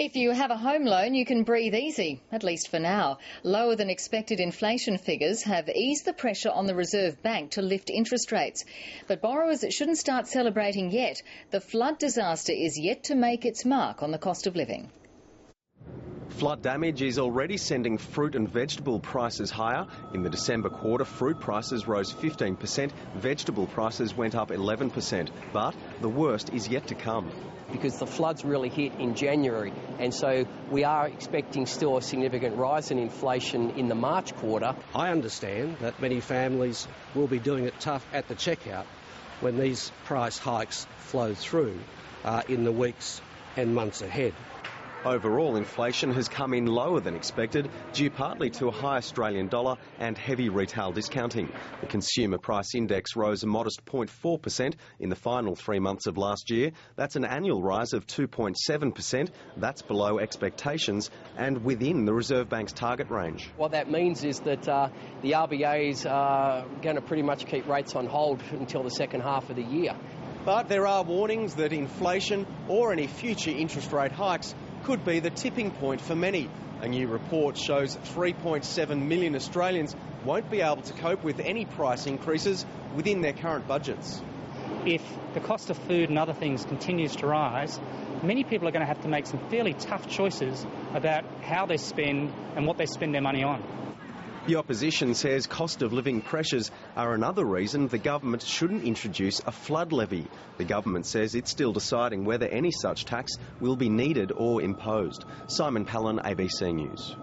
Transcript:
If you have a home loan, you can breathe easy, at least for now. Lower than expected inflation figures have eased the pressure on the Reserve Bank to lift interest rates. But borrowers shouldn't start celebrating yet. The flood disaster is yet to make its mark on the cost of living. Flood damage is already sending fruit and vegetable prices higher. In the December quarter, fruit prices rose 15%, vegetable prices went up 11%. But the worst is yet to come. Because the floods really hit in January, and so we are expecting still a significant rise in inflation in the March quarter. I understand that many families will be doing it tough at the checkout when these price hikes flow through in the weeks and months ahead. Overall, inflation has come in lower than expected, due partly to a high Australian dollar and heavy retail discounting. The Consumer Price Index rose a modest 0.4% in the final 3 months of last year. That's an annual rise of 2.7%. That's below expectations and within the Reserve Bank's target range. What that means is that the RBA's are going to pretty much keep rates on hold until the second half of the year. But there are warnings that inflation or any future interest rate hikes could be the tipping point for many. A new report shows 3.7 million Australians won't be able to cope with any price increases within their current budgets. If the cost of food and other things continues to rise, many people are going to have to make some fairly tough choices about how they spend and what they spend their money on. The opposition says cost of living pressures are another reason the government shouldn't introduce a flood levy. The government says it's still deciding whether any such tax will be needed or imposed. Simon Palin, ABC News.